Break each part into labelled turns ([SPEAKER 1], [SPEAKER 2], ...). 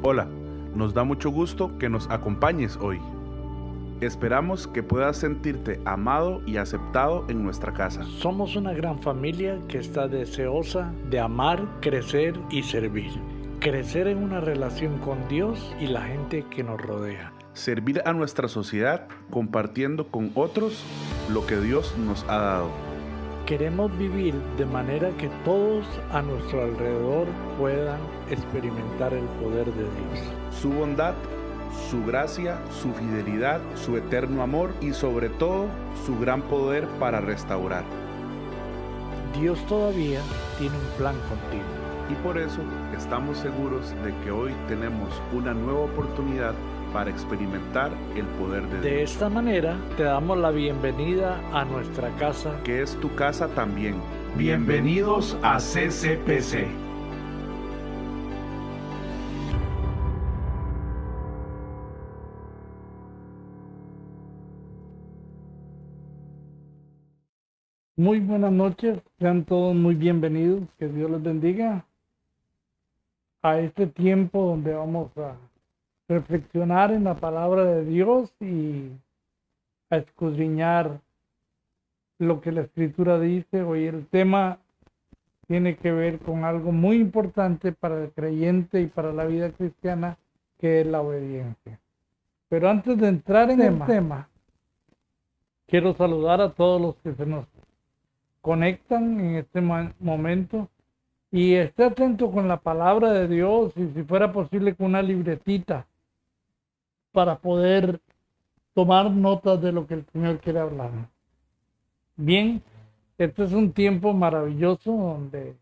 [SPEAKER 1] Hola, nos da mucho gusto que nos acompañes hoy. Esperamos que puedas sentirte amado y aceptado en nuestra casa.
[SPEAKER 2] Somos una gran familia que está deseosa de amar, crecer y servir. Crecer en una relación con Dios y la gente que nos rodea.
[SPEAKER 1] Servir a nuestra sociedad compartiendo con otros lo que Dios nos ha dado.
[SPEAKER 2] Queremos vivir de manera que todos a nuestro alrededor puedan experimentar el poder de Dios.
[SPEAKER 1] Su bondad, su gracia, su fidelidad, su eterno amor y sobre todo su gran poder para restaurar.
[SPEAKER 2] Dios todavía tiene un plan contigo.
[SPEAKER 1] Y por eso estamos seguros de que hoy tenemos una nueva oportunidad para experimentar el poder de Dios.
[SPEAKER 2] De esta manera te damos la bienvenida a nuestra casa,
[SPEAKER 1] que es tu casa también.
[SPEAKER 3] Bienvenidos a CCPC.
[SPEAKER 4] Muy buenas noches, sean todos muy bienvenidos, que Dios les bendiga a este tiempo donde vamos a reflexionar en la palabra de Dios y a escudriñar lo que la Escritura dice. Hoy el tema tiene que ver con algo muy importante para el creyente y para la vida cristiana, que es la obediencia. Pero antes de entrar en el tema, quiero saludar a todos los que se nos conectan en este momento y esté atento con la palabra de Dios y si fuera posible con una libretita para poder tomar notas de lo que el Señor quiere hablar. Bien, este es un tiempo maravilloso donde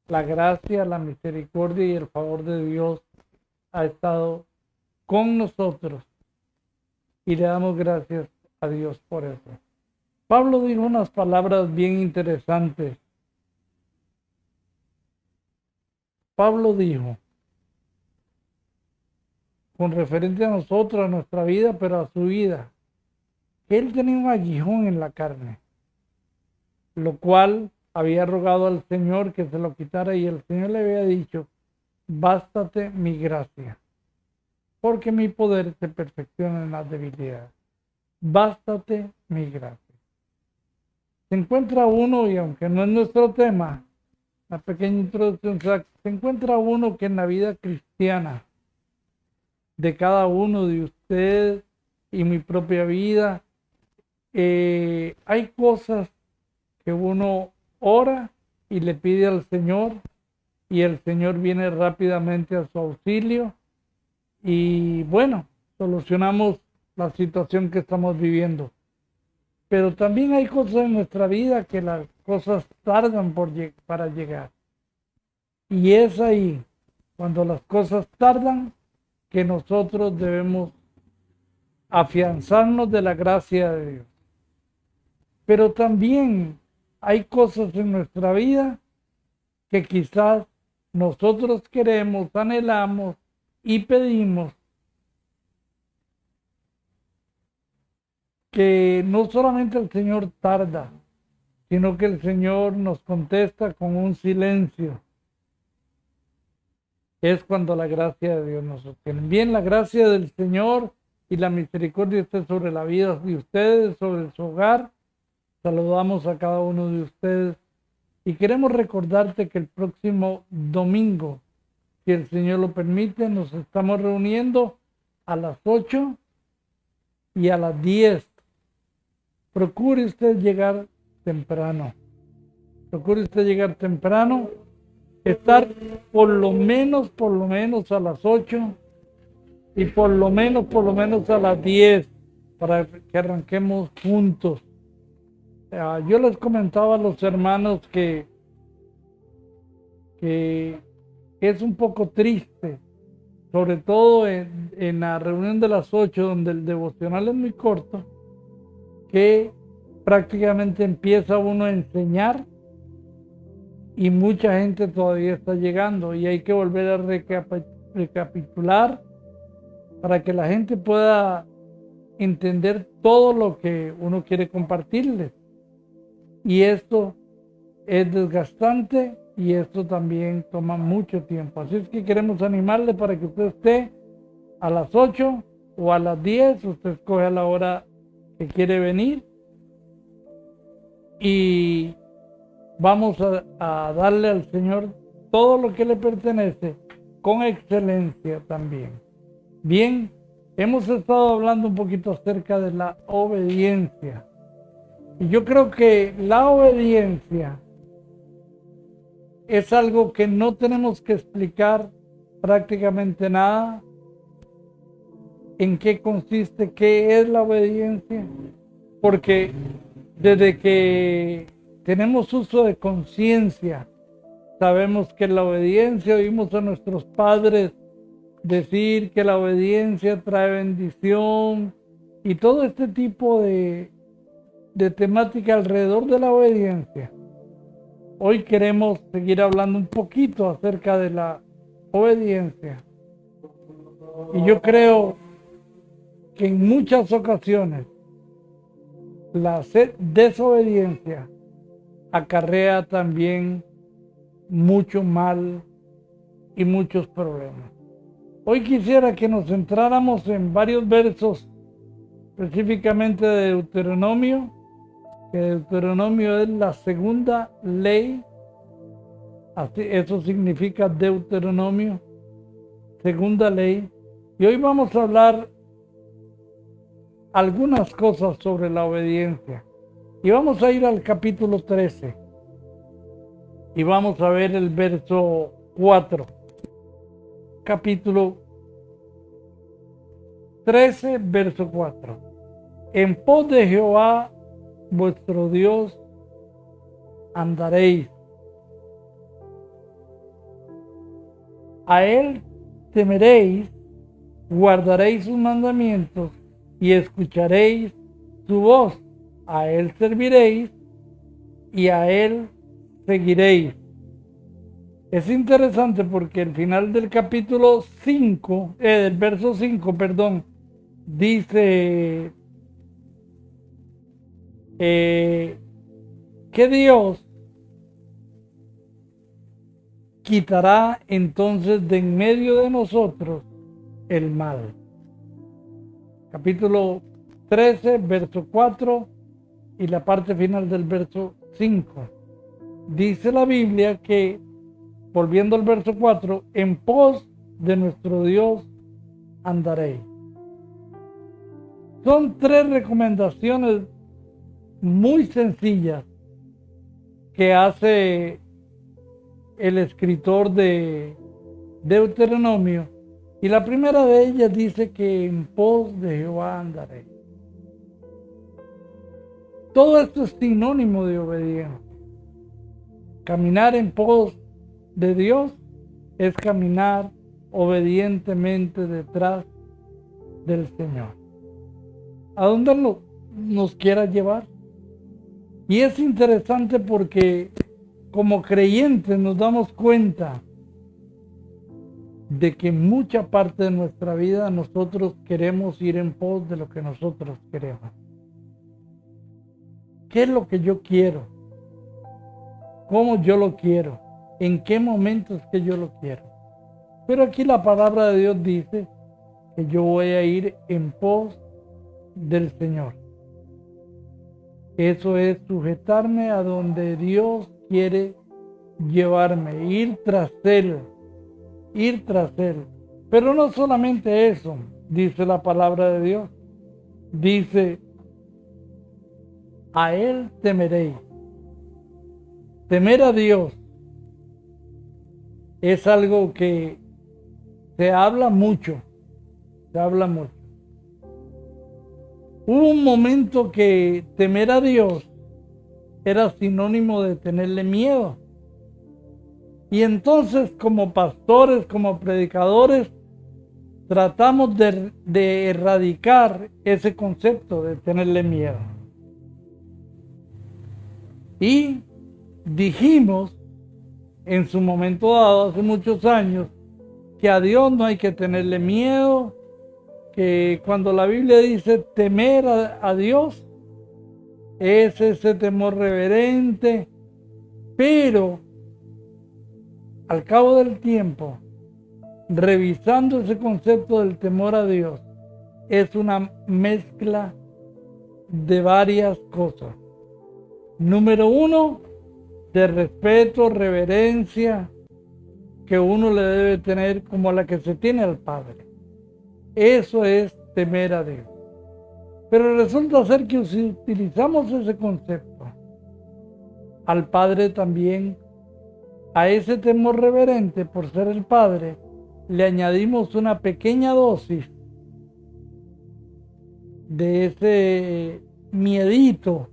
[SPEAKER 4] la gracia, la misericordia y el favor de Dios ha estado con nosotros y le damos gracias a Dios por eso. Pablo dijo unas palabras bien interesantes. Pablo dijo, con referencia a nosotros, a nuestra vida, pero a su vida, que él tenía un aguijón en la carne, lo cual había rogado al Señor que se lo quitara y el Señor le había dicho, bástate mi gracia, porque mi poder se perfecciona en las debilidades. Bástate mi gracia. Se encuentra uno, y aunque no es nuestro tema, una pequeña introducción, se encuentra uno que en la vida cristiana de cada uno de ustedes y mi propia vida, hay cosas que uno ora y le pide al Señor y el Señor viene rápidamente a su auxilio y bueno, solucionamos la situación que estamos viviendo. Pero también hay cosas en nuestra vida que las cosas tardan para llegar. Y es ahí, cuando las cosas tardan, que nosotros debemos afianzarnos de la gracia de Dios. Pero también hay cosas en nuestra vida que quizás nosotros queremos, anhelamos y pedimos, que no solamente el Señor tarda, sino que el Señor nos contesta con un silencio. Es cuando la gracia de Dios nos sostiene. Bien, la gracia del Señor y la misericordia esté sobre la vida de ustedes, sobre su hogar. Saludamos a cada uno de ustedes y queremos recordarte que el próximo domingo, si el Señor lo permite, nos estamos reuniendo a las 8 y a las 10. Procure usted llegar temprano. Procure usted llegar temprano. Estar por lo menos a las 8 y por lo menos a las 10 para que arranquemos juntos. Yo les comentaba a los hermanos que es un poco triste, sobre todo en la reunión de las 8, donde el devocional es muy corto, que prácticamente empieza uno a enseñar y mucha gente todavía está llegando y hay que volver a recapitular para que la gente pueda entender todo lo que uno quiere compartirles. Y esto es desgastante y esto también toma mucho tiempo. Así es que queremos animarle para que usted esté a las 8 o a las 10, usted escoge a la hora que quiere venir y vamos a darle al Señor todo lo que le pertenece con excelencia también. Bien, hemos estado hablando un poquito acerca de la obediencia. Y yo creo que la obediencia es algo que no tenemos que explicar prácticamente nada. ¿En qué consiste? ¿Qué es la obediencia? Porque desde que tenemos uso de conciencia, sabemos que la obediencia, oímos a nuestros padres decir que la obediencia trae bendición y todo este tipo de temática alrededor de la obediencia. Hoy queremos seguir hablando un poquito acerca de la obediencia. Y yo creo que en muchas ocasiones la desobediencia acarrea también mucho mal y muchos problemas. Hoy quisiera que nos centráramos en varios versos, específicamente de Deuteronomio, que Deuteronomio es la segunda ley, así, eso significa Deuteronomio, segunda ley. Y hoy vamos a hablar algunas cosas sobre la obediencia. Y vamos a ir al capítulo 13. Y vamos a ver el verso 4. Capítulo 13, verso 4. En pos de Jehová, vuestro Dios, andaréis. A él temeréis, guardaréis sus mandamientos y escucharéis su voz. A él serviréis y a él seguiréis. Es interesante porque el final del capítulo 5, del verso 5, perdón, dice que Dios quitará entonces de en medio de nosotros el mal. Capítulo 13, verso 4 y la parte final del verso 5. Dice la Biblia que, volviendo al verso 4, en pos de nuestro Dios andaréis. Son 3 recomendaciones muy sencillas que hace el escritor de Deuteronomio, y la primera de ellas dice que en pos de Jehová andaré. Todo esto es sinónimo de obediencia. Caminar en pos de Dios es caminar obedientemente detrás del Señor. ¿A dónde nos quiera llevar? Y es interesante porque como creyentes nos damos cuenta de que en mucha parte de nuestra vida nosotros queremos ir en pos de lo que nosotros queremos. ¿Qué es lo que yo quiero? ¿Cómo yo lo quiero? ¿En qué momentos que yo lo quiero? Pero aquí la palabra de Dios dice que yo voy a ir en pos del Señor. Eso es sujetarme a donde Dios quiere llevarme, ir tras Él. Pero no solamente eso, dice la palabra de Dios. Dice, a Él temeréis. Temer a Dios es algo que se habla mucho. Hubo un momento que temer a Dios era sinónimo de tenerle miedo. Y entonces, como pastores, como predicadores, tratamos de erradicar ese concepto de tenerle miedo. Y dijimos en su momento dado, hace muchos años, que a Dios no hay que tenerle miedo, que cuando la Biblia dice temer a Dios, es ese temor reverente, pero al cabo del tiempo, revisando ese concepto del temor a Dios, es una mezcla de varias cosas. Número uno, de respeto, reverencia, que uno le debe tener como la que se tiene al Padre. Eso es temer a Dios. Pero resulta ser que si utilizamos ese concepto al Padre también, a ese temor reverente por ser el Padre, le añadimos una pequeña dosis de ese miedito,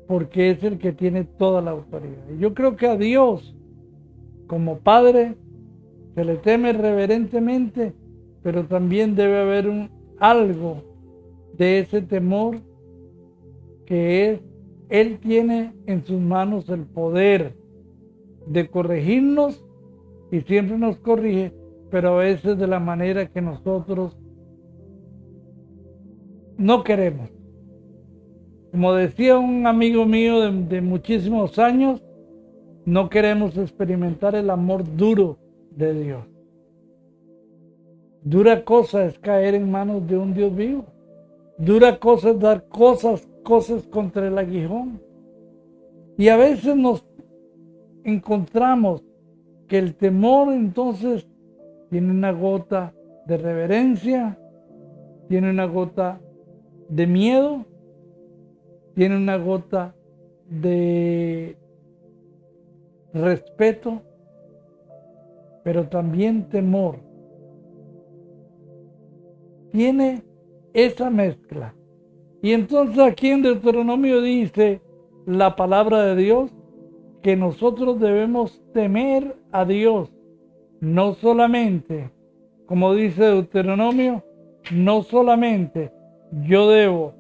[SPEAKER 4] porque es el que tiene toda la autoridad. Y yo creo que a Dios, como Padre, se le teme reverentemente, pero también debe haber algo de ese temor que es, Él tiene en sus manos el poder de corregirnos y siempre nos corrige, pero a veces de la manera que nosotros no queremos. Como decía un amigo mío de muchísimos años, no queremos experimentar el amor duro de Dios. Dura cosa es caer en manos de un Dios vivo. Dura cosa es dar cosas contra el aguijón. Y a veces nos encontramos que el temor entonces tiene una gota de reverencia, tiene una gota de miedo, tiene una gota de respeto, pero también temor. Tiene esa mezcla. Y entonces aquí en Deuteronomio dice la palabra de Dios que nosotros debemos temer a Dios, no solamente, como dice Deuteronomio, no solamente yo debo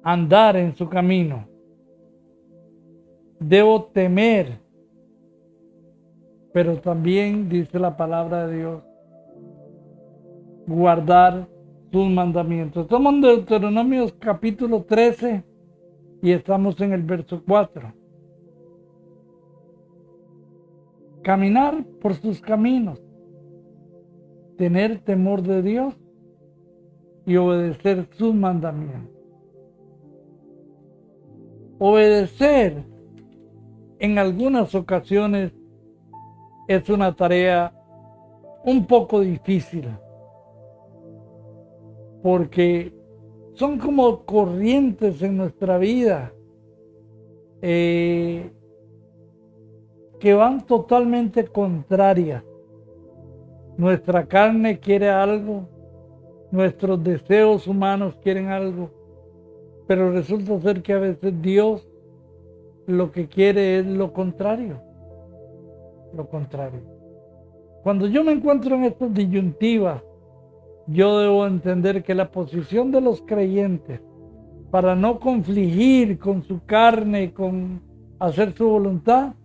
[SPEAKER 4] andar en su camino, debo temer, pero también dice la palabra de Dios, guardar sus mandamientos. Estamos en Deuteronomio capítulo 13 y estamos en el verso 4. Caminar por sus caminos, tener temor de Dios y obedecer sus mandamientos. Obedecer en algunas ocasiones es una tarea un poco difícil, porque son como corrientes en nuestra vida que van totalmente contrarias. Nuestra carne quiere algo, nuestros deseos humanos quieren algo, pero resulta ser que a veces Dios lo que quiere es lo contrario. Lo contrario. Cuando yo me encuentro en estas disyuntivas, yo debo entender que la posición de los creyentes para no confligir con su carne, con hacer su voluntad,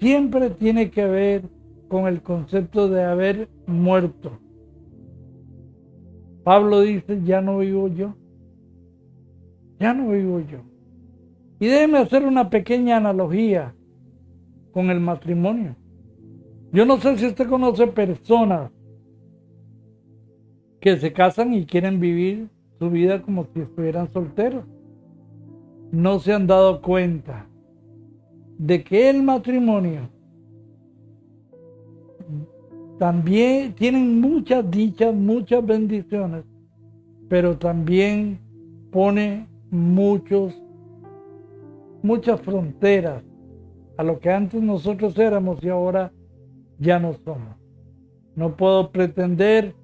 [SPEAKER 4] siempre tiene que ver con el concepto de haber muerto. Pablo dice, ya no vivo yo. Ya no vivo yo. Y déjeme hacer una pequeña analogía con el matrimonio. Yo no sé si usted conoce personas que se casan y quieren vivir su vida como si estuvieran solteros. No se han dado cuenta de que el matrimonio también tienen muchas dichas, muchas bendiciones, pero también pone muchas fronteras a lo que antes nosotros éramos y ahora ya no somos. No puedo pretender,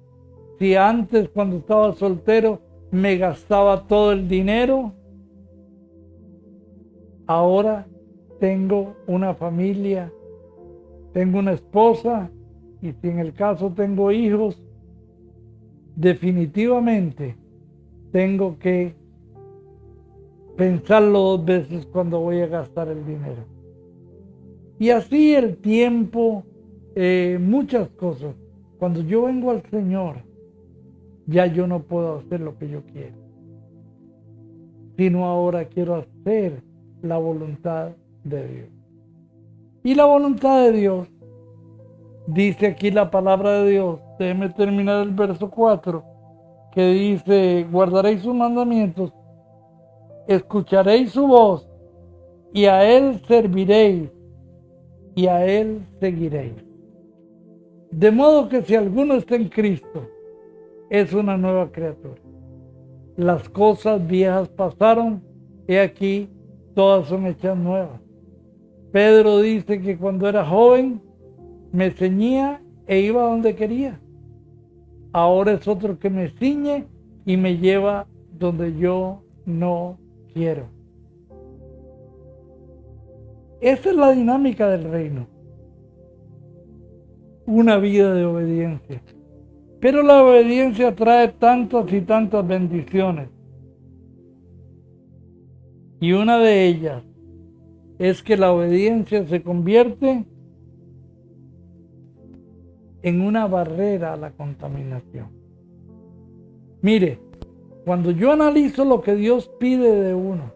[SPEAKER 4] si antes cuando estaba soltero me gastaba todo el dinero, ahora tengo una familia, tengo una esposa y si en el caso tengo hijos, definitivamente tengo que pensarlo dos veces cuando voy a gastar el dinero. Y así el tiempo, muchas cosas. Cuando yo vengo al Señor, ya yo no puedo hacer lo que yo quiero, sino ahora quiero hacer la voluntad de Dios. Y la voluntad de Dios, dice aquí la palabra de Dios, déjeme terminar el verso 4, que dice, guardaréis sus mandamientos, escucharéis su voz, y a Él serviréis, y a Él seguiréis. De modo que si alguno está en Cristo, es una nueva criatura. Las cosas viejas pasaron, y aquí todas son hechas nuevas. Pedro dice que cuando era joven, me ceñía e iba donde quería. Ahora es otro que me ciñe y me lleva donde yo no quiero. Esa es la dinámica del reino. Una vida de obediencia. Pero la obediencia trae tantas y tantas bendiciones. Y una de ellas es que la obediencia se convierte en una barrera a la contaminación. Mire, cuando yo analizo lo que Dios pide de uno,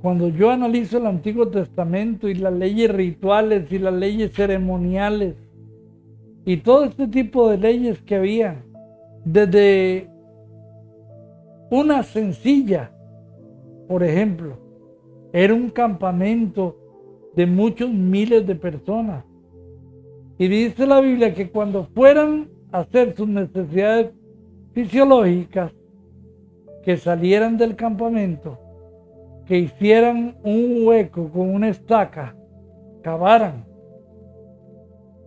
[SPEAKER 4] cuando yo analizo el Antiguo Testamento y las leyes rituales y las leyes ceremoniales y todo este tipo de leyes que había, desde una sencilla, por ejemplo, era un campamento de muchos miles de personas. Y dice la Biblia que cuando fueran a hacer sus necesidades fisiológicas, que salieran del campamento, que hicieran un hueco con una estaca, cavaran,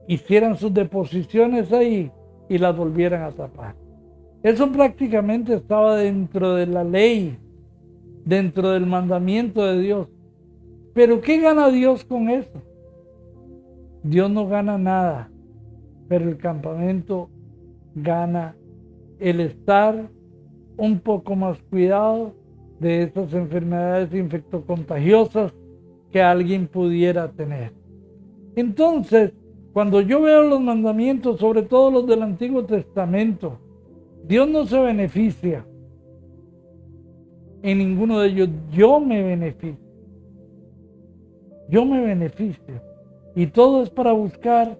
[SPEAKER 4] hicieran sus deposiciones ahí y las volvieran a tapar. Eso prácticamente estaba dentro de la ley, dentro del mandamiento de Dios. Pero ¿qué gana Dios con eso? Dios no gana nada, pero el campamento gana el estar un poco más cuidado de esas enfermedades infectocontagiosas que alguien pudiera tener. Entonces, cuando yo veo los mandamientos, sobre todo los del Antiguo Testamento, Dios no se beneficia en ninguno de ellos. Yo me beneficio. Yo me beneficio. Y todo es para buscar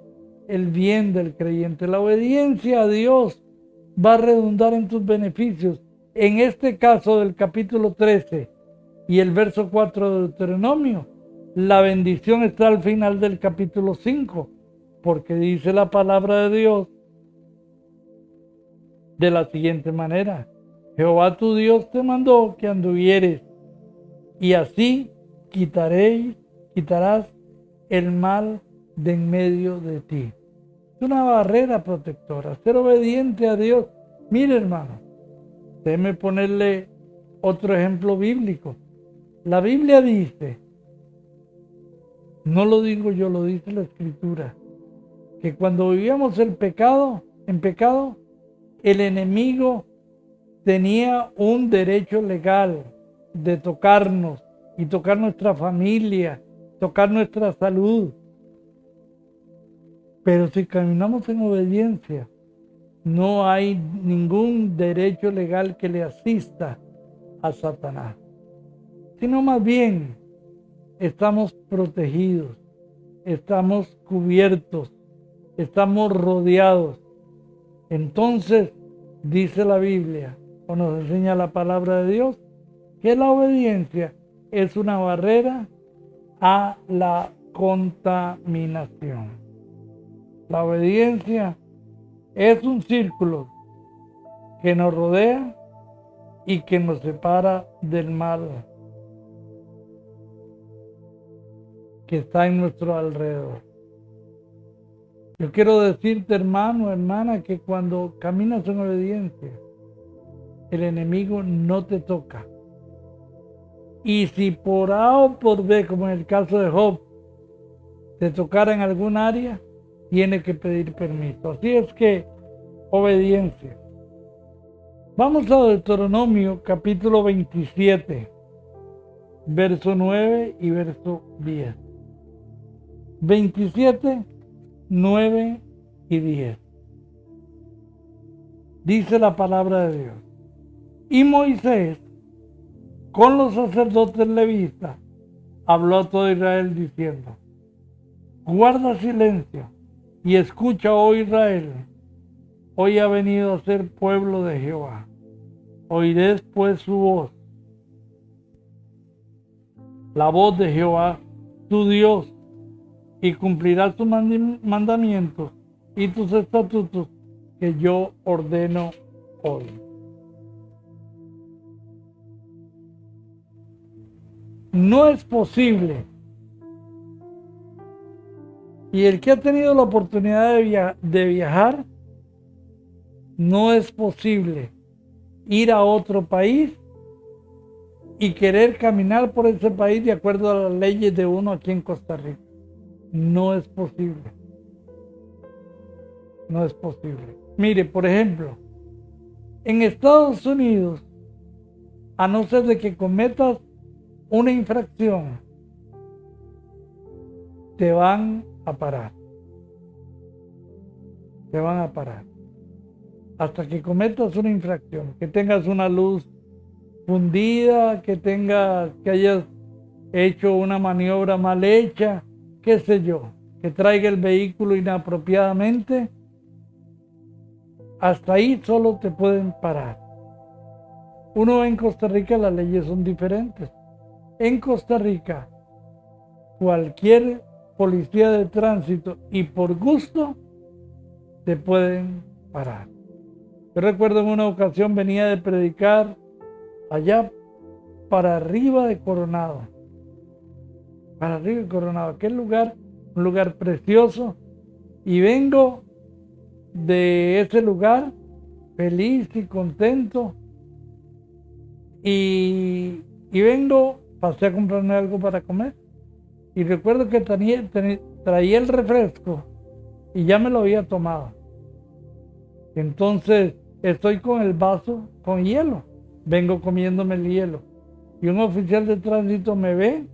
[SPEAKER 4] el bien del creyente. La obediencia a Dios va a redundar en tus beneficios. En este caso del capítulo 13 y el verso 4 de Deuteronomio, la bendición está al final del capítulo 5, porque dice la palabra de Dios de la siguiente manera: Jehová tu Dios te mandó que anduvieres, y así quitarás el mal de en medio de ti. Es una barrera protectora, ser obediente a Dios. Mire, hermano, déjeme ponerle otro ejemplo bíblico. La Biblia dice, no lo digo yo, lo dice la Escritura, que cuando vivíamos en pecado, el enemigo tenía un derecho legal de tocarnos y tocar nuestra familia, tocar nuestra salud. Pero si caminamos en obediencia, no hay ningún derecho legal que le asista a Satanás, sino más bien estamos protegidos, estamos cubiertos, estamos rodeados. Entonces, dice la Biblia, o nos enseña la palabra de Dios, que la obediencia es una barrera a la contaminación. La obediencia es un círculo que nos rodea y que nos separa del mal que está en nuestro alrededor. Yo quiero decirte, hermano, hermana, que cuando caminas en obediencia, el enemigo no te toca. Y si por A o por B, como en el caso de Job, te tocara en algún área, tiene que pedir permiso. Así es que, obediencia. Vamos a Deuteronomio capítulo 27, verso 9 y verso 10. 27, 9 y 10. Dice la palabra de Dios. Y Moisés, con los sacerdotes levitas, habló a todo Israel diciendo: guarda silencio y escucha, oh Israel, hoy ha venido a ser pueblo de Jehová. Oiréis pues su voz, la voz de Jehová, tu Dios, y cumplirás tus mandamientos y tus estatutos que yo ordeno hoy. No es posible. Y el que ha tenido la oportunidad de viajar, no es posible ir a otro país y querer caminar por ese país de acuerdo a las leyes de uno aquí en Costa Rica. No es posible. No es posible. Mire, por ejemplo, en Estados Unidos, a no ser de que cometas una infracción, te van a parar. Te van a parar. Hasta que cometas una infracción, que tengas una luz fundida, que hayas hecho una maniobra mal hecha, qué sé yo, que traiga el vehículo inapropiadamente, hasta ahí solo te pueden parar. Uno en Costa Rica las leyes son diferentes. En Costa Rica, cualquier policía de tránsito y por gusto te pueden parar. Yo recuerdo en una ocasión venía de predicar allá para arriba de Coronado. Para arriba de Coronado, aquel lugar, un lugar precioso, y vengo de ese lugar feliz y contento y vengo, pasé a comprarme algo para comer y recuerdo que traía el refresco y ya me lo había tomado. Entonces estoy con el vaso con hielo, vengo comiéndome el hielo y un oficial de tránsito me ve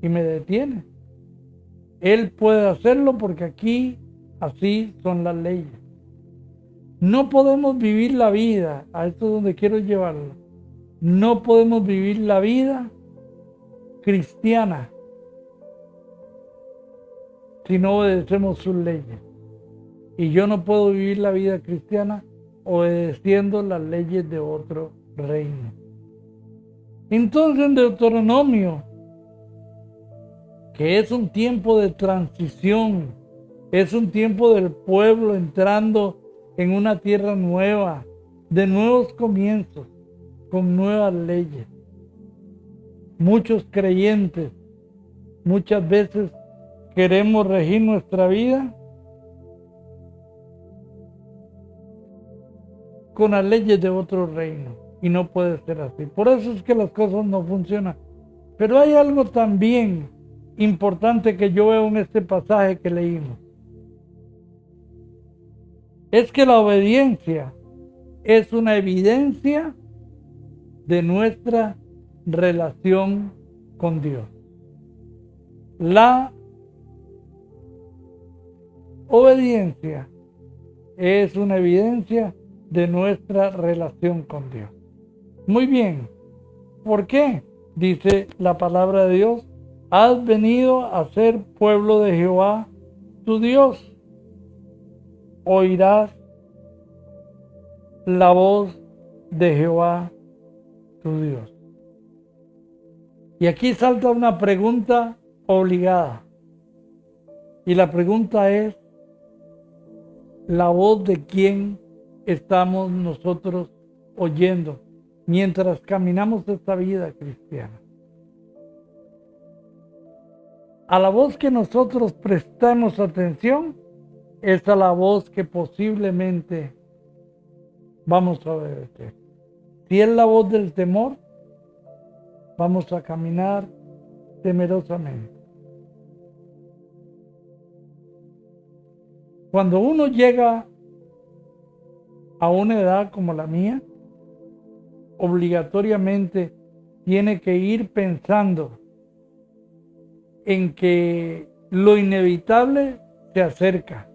[SPEAKER 4] y me detiene. Él puede hacerlo porque aquí así son las leyes. No podemos vivir la vida, a esto es donde quiero llevarlo, no podemos vivir la vida cristiana si no obedecemos sus leyes. Y yo no puedo vivir la vida cristiana obedeciendo las leyes de otro reino. Entonces en Deuteronomio, que es un tiempo de transición, es un tiempo del pueblo entrando en una tierra nueva, de nuevos comienzos, con nuevas leyes. Muchos creyentes muchas veces queremos regir nuestra vida con las leyes de otro reino y no puede ser así. Por eso es que las cosas no funcionan. Pero hay algo también importante que yo veo en este pasaje que leímos. Es que la obediencia es una evidencia de nuestra relación con Dios. La obediencia es una evidencia de nuestra relación con Dios. Muy bien. ¿Por qué? Dice la palabra de Dios: has venido a ser pueblo de Jehová, tu Dios. Oirás la voz de Jehová, tu Dios. Y aquí salta una pregunta obligada. Y la pregunta es: ¿la voz de quién estamos nosotros oyendo mientras caminamos esta vida cristiana? A la voz que nosotros prestamos atención es a la voz que posiblemente vamos a obedecer. Si es la voz del temor, vamos a caminar temerosamente. Cuando uno llega a una edad como la mía, obligatoriamente tiene que ir pensando en que lo inevitable se acerca,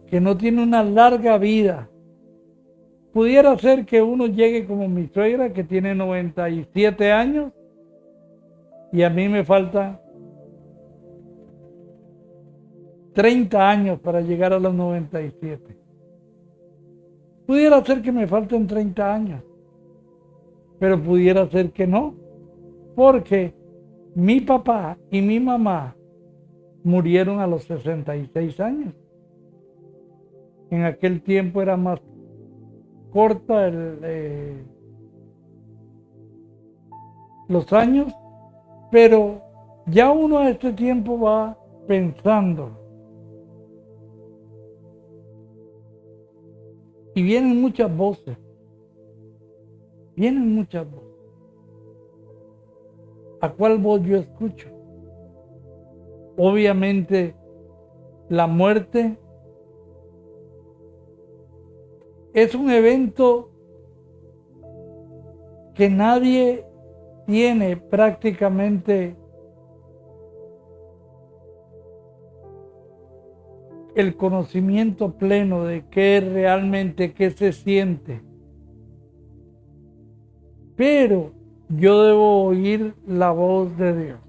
[SPEAKER 4] que no tiene una larga vida. Pudiera ser que uno llegue como mi suegra, que tiene 97 años, y a mí me faltan 30 años para llegar a los 97. Pudiera ser que me falten 30 años, pero pudiera ser que no, porque mi papá y mi mamá murieron a los 66 años. En aquel tiempo era más corta los años, pero ya uno a este tiempo va pensando. Y vienen muchas voces. ¿A cuál voz yo escucho? Obviamente, la muerte es un evento que nadie tiene prácticamente el conocimiento pleno de qué es realmente, qué se siente. Pero yo debo oír la voz de Dios.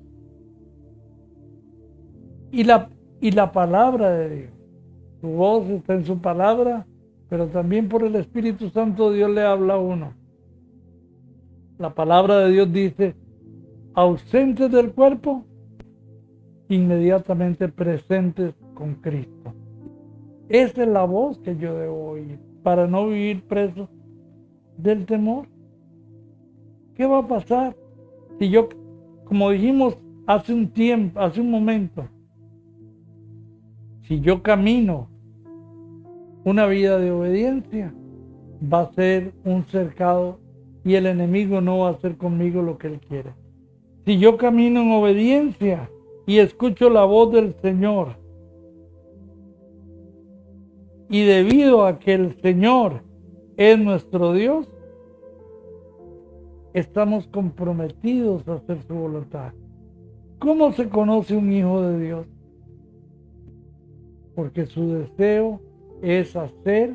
[SPEAKER 4] Y la palabra de Dios. Su voz está en su palabra, pero también por el Espíritu Santo Dios le habla a uno. La palabra de Dios dice, ausentes del cuerpo, inmediatamente presentes con Cristo. Esa es la voz que yo debo oír para no vivir preso del temor. ¿Qué va a pasar si yo, como dijimos hace un momento, si yo camino una vida de obediencia, va a ser un cercado y el enemigo no va a hacer conmigo lo que él quiere? Si yo camino en obediencia y escucho la voz del Señor, y debido a que el Señor es nuestro Dios, estamos comprometidos a hacer su voluntad. ¿Cómo se conoce un hijo de Dios? Porque su deseo es hacer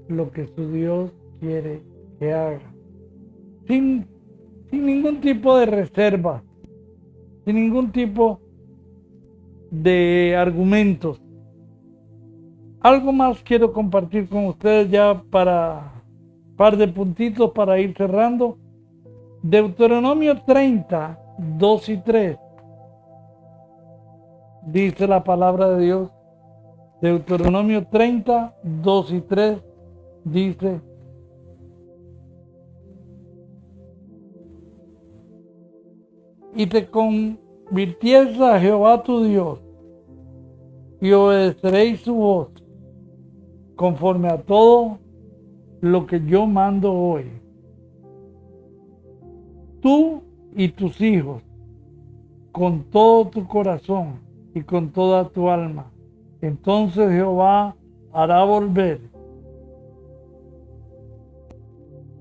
[SPEAKER 4] lo que su Dios quiere que haga. Sin ningún tipo de reserva, sin ningún tipo de argumentos. Algo más quiero compartir con ustedes ya para un par de puntitos para ir cerrando. Deuteronomio 30, 2 y 3. Dice la palabra de Dios. Deuteronomio 30, 2 y 3 dice: y te convirtieres a Jehová tu Dios, y obedeceréis su voz, conforme a todo lo que yo mando hoy. Tú y tus hijos, con todo tu corazón y con toda tu alma. Entonces Jehová hará volver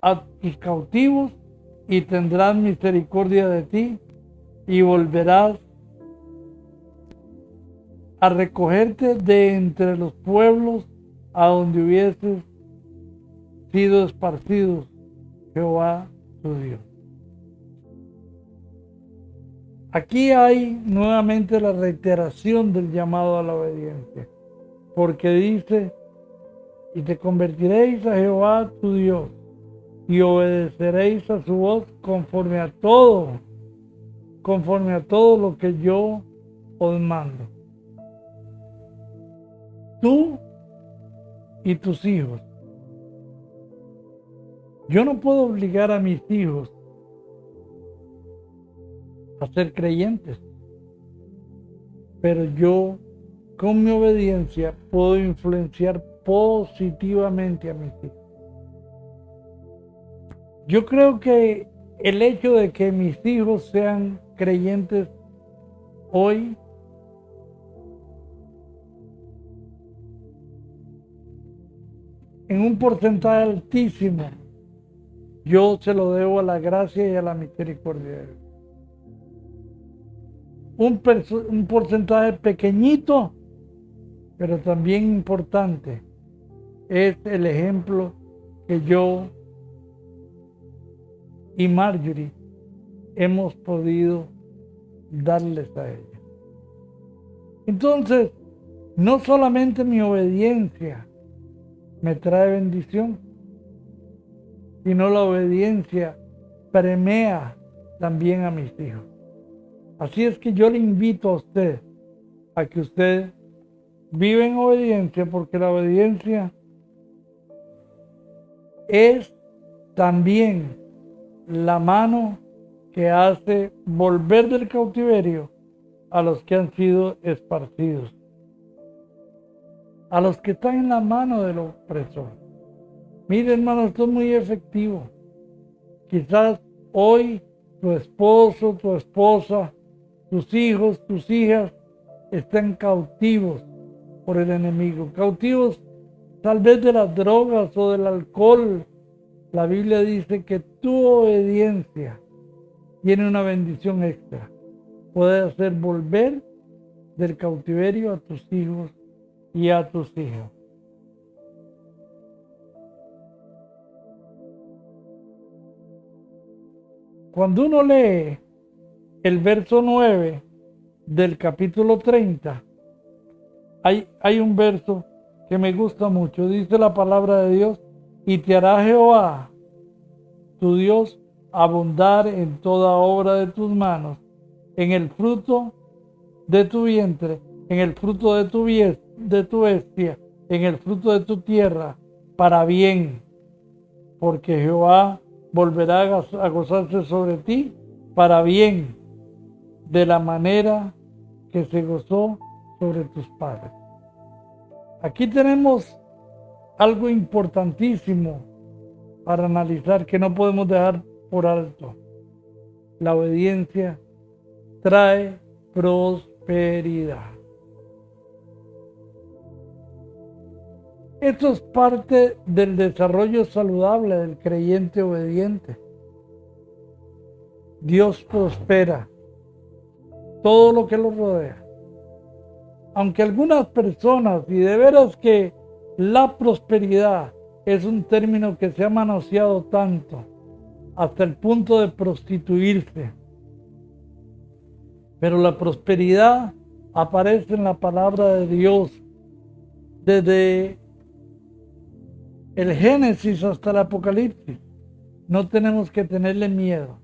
[SPEAKER 4] a tus cautivos y tendrás misericordia de ti, y volverás a recogerte de entre los pueblos a donde hubieses sido esparcidos, Jehová tu Dios. Aquí hay nuevamente la reiteración del llamado a la obediencia, porque dice: y te convertiréis a Jehová tu Dios, y obedeceréis a su voz conforme a todo lo que yo os mando. Tú y tus hijos. Yo no puedo obligar a mis hijos a ser creyentes, pero yo con mi obediencia puedo influenciar positivamente a mis hijos. Yo creo que el hecho de que mis hijos sean creyentes hoy en un porcentaje altísimo, yo se lo debo a la gracia y a la misericordia de Dios. Un porcentaje pequeñito, pero también importante, es el ejemplo que yo y Marjorie hemos podido darles a ella. Entonces, no solamente mi obediencia me trae bendición, sino la obediencia permea también a mis hijos. Así es que yo le invito a usted a que usted viva en obediencia, porque la obediencia es también la mano que hace volver del cautiverio a los que han sido esparcidos, a los que están en la mano del opresor. Mire, hermano, esto es muy efectivo. Quizás hoy tu esposo, tu esposa, tus hijos, tus hijas están cautivos por el enemigo, cautivos tal vez de las drogas o del alcohol. La Biblia dice que tu obediencia tiene una bendición extra. Puede hacer volver del cautiverio a tus hijos y a tus hijas. Cuando uno lee el verso 9 del capítulo 30, hay un verso que me gusta mucho. Dice la palabra de Dios: y te hará Jehová, tu Dios, abundar en toda obra de tus manos, en el fruto de tu vientre, en el fruto de tu bestia, en el fruto de tu tierra, para bien, porque Jehová volverá a gozarse sobre ti para bien, de la manera que se gozó sobre tus padres. Aquí tenemos algo importantísimo para analizar que no podemos dejar por alto. La obediencia trae prosperidad. Esto es parte del desarrollo saludable del creyente obediente. Dios prospera todo lo que lo rodea. Aunque algunas personas, y de veras que la prosperidad es un término que se ha manoseado tanto, hasta el punto de prostituirse. Pero la prosperidad aparece en la palabra de Dios desde el Génesis hasta el Apocalipsis. No tenemos que tenerle miedo,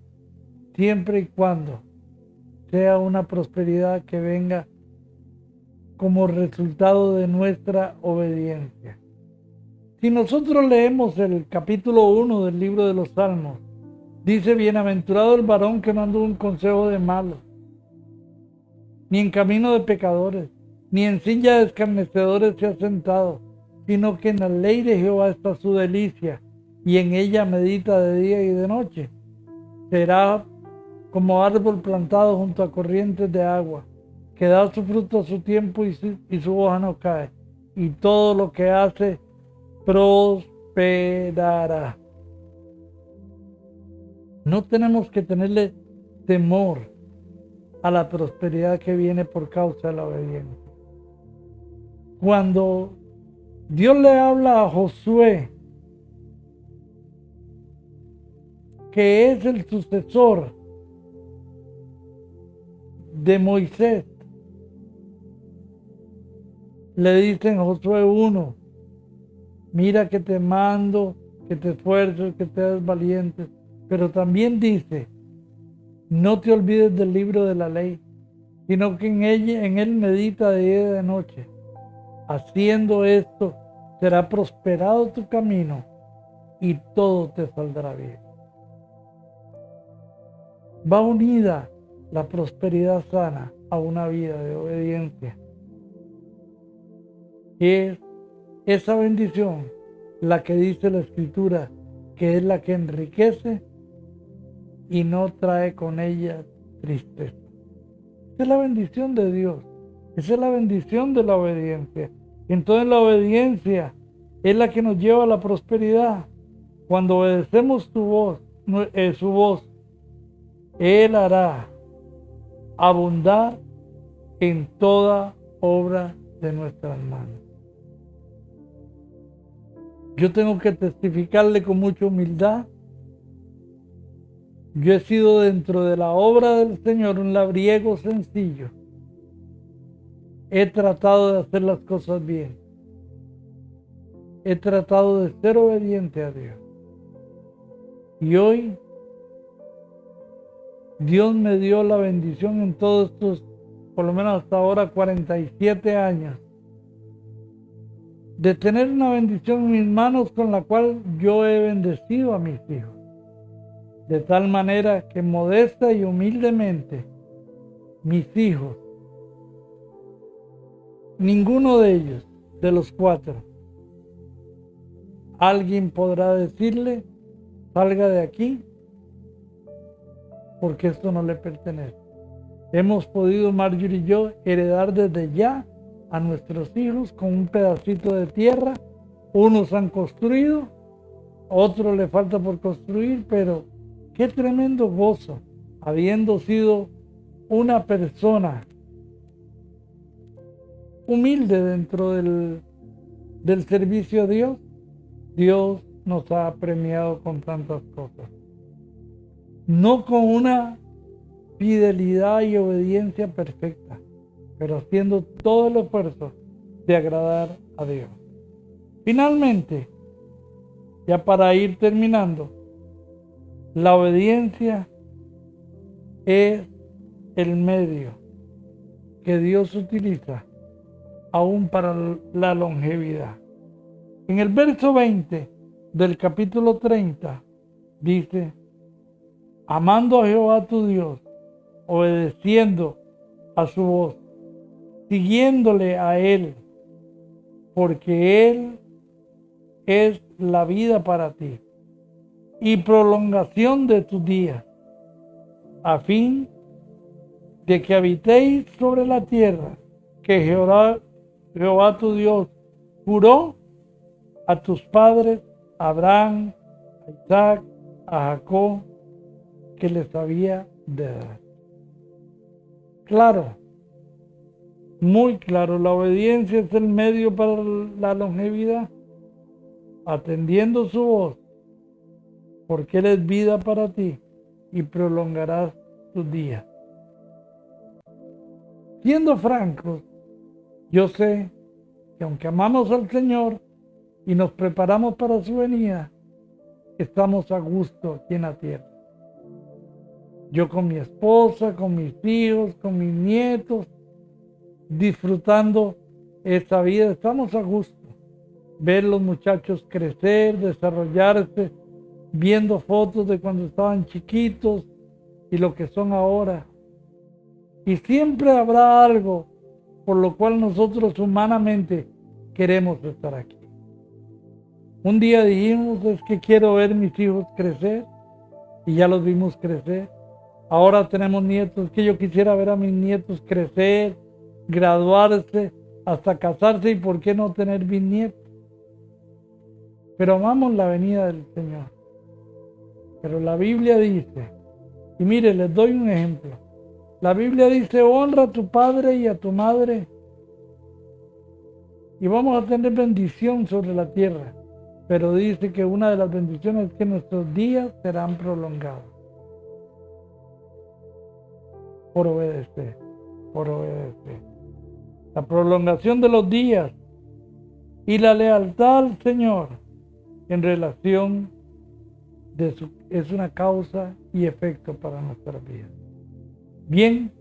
[SPEAKER 4] siempre y cuando sea una prosperidad que venga como resultado de nuestra obediencia. Si nosotros leemos el capítulo 1 del libro de los Salmos, dice: bienaventurado el varón que no anduvo en consejo de malos, ni en camino de pecadores, ni en silla de escarnecedores se ha sentado, sino que en la ley de Jehová está su delicia, y en ella medita de día y de noche. Será como árbol plantado junto a corrientes de agua, que da su fruto a su tiempo y su hoja no cae, y todo lo que hace prosperará. No tenemos que tenerle temor a la prosperidad que viene por causa de la obediencia. Cuando Dios le habla a Josué, que es el sucesor de Moisés, le dice en Josué 1: mira que te mando, que te esfuerces, que seas valiente. Pero también dice: no te olvides del libro de la ley, sino que en él medita de día y de noche. Haciendo esto, será prosperado tu camino y todo te saldrá bien. Va unida la prosperidad sana a una vida de obediencia. Es esa bendición la que dice la Escritura que es la que enriquece y no trae con ella tristeza. Esa es la bendición de Dios. Esa es la bendición de la obediencia. Entonces la obediencia es la que nos lleva a la prosperidad. Cuando obedecemos su voz, Él hará abundar en toda obra de nuestras manos. Yo tengo que testificarle con mucha humildad Yo he sido dentro de la obra del Señor un labriego sencillo. He tratado de hacer las cosas bien. He tratado de ser obediente a Dios. Y hoy Dios me dio la bendición en todos estos, por lo menos hasta ahora, 47 años, de tener una bendición en mis manos con la cual yo he bendecido a mis hijos. De tal manera que modesta y humildemente, mis hijos, ninguno de ellos, de los 4, alguien podrá decirle, salga de aquí, porque esto no le pertenece. Hemos podido, Marjorie y yo, heredar desde ya a nuestros hijos con un pedacito de tierra. Unos han construido, a otros le falta por construir, pero qué tremendo gozo, habiendo sido una persona humilde dentro del servicio a Dios. Dios nos ha premiado con tantas cosas. No con una fidelidad y obediencia perfecta, pero haciendo todo el esfuerzo de agradar a Dios. Finalmente, ya para ir terminando, la obediencia es el medio que Dios utiliza aún para la longevidad. En el verso 20 del capítulo 30 dice: amando a Jehová tu Dios, obedeciendo a su voz, siguiéndole a Él, porque Él es la vida para ti y prolongación de tus días, a fin de que habitéis sobre la tierra que Jehová tu Dios juró a tus padres, a Abraham, a Isaac, a Jacob, que les había de dar. Claro, muy claro, la obediencia es el medio para la longevidad, atendiendo su voz, porque Él es vida para ti y prolongarás tus días. Siendo francos, yo sé que aunque amamos al Señor y nos preparamos para su venida, estamos a gusto aquí en la tierra. Yo con mi esposa, con mis hijos, con mis nietos, disfrutando esta vida, estamos a gusto. Ver los muchachos crecer, desarrollarse, viendo fotos de cuando estaban chiquitos y lo que son ahora. Y siempre habrá algo por lo cual nosotros humanamente queremos estar aquí. Un día dijimos, es que quiero ver mis hijos crecer, y ya los vimos crecer. Ahora tenemos nietos, que yo quisiera ver a mis nietos crecer, graduarse, hasta casarse, y por qué no tener bisnietos. Pero amamos la venida del Señor. Pero la Biblia dice, y mire, les doy un ejemplo. La Biblia dice, honra a tu padre y a tu madre, y vamos a tener bendición sobre la tierra. Pero dice que una de las bendiciones es que nuestros días serán prolongados. Por obedecer, por obedecer. La prolongación de los días y la lealtad al Señor en relación es una causa y efecto para nuestra vida. Bien,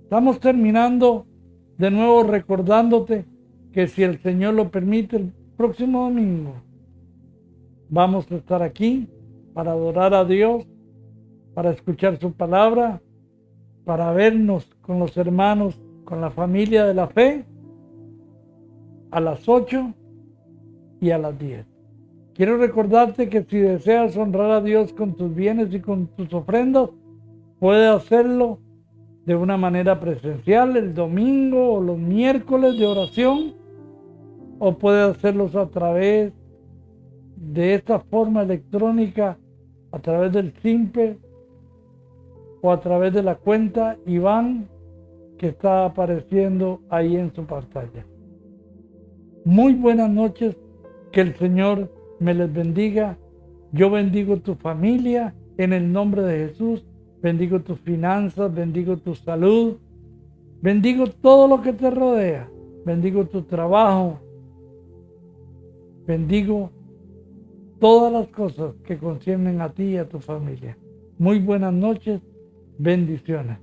[SPEAKER 4] estamos terminando de nuevo recordándote que si el Señor lo permite, el próximo domingo vamos a estar aquí para adorar a Dios, para escuchar su palabra, para vernos con los hermanos, con la familia de la fe, a las 8 y a las 10. Quiero recordarte que si deseas honrar a Dios con tus bienes y con tus ofrendas, puedes hacerlo de una manera presencial el domingo o los miércoles de oración, o puedes hacerlos a través de esta forma electrónica, a través del Simpe o a través de la cuenta Iván que está apareciendo ahí en su pantalla. Muy buenas noches, que el Señor me les bendiga. Yo bendigo tu familia En el nombre de Jesús, bendigo tus finanzas, bendigo tu salud, bendigo todo lo que te rodea, bendigo tu trabajo, bendigo todas las cosas que conciernen a ti y a tu familia. Muy buenas noches, bendiciones.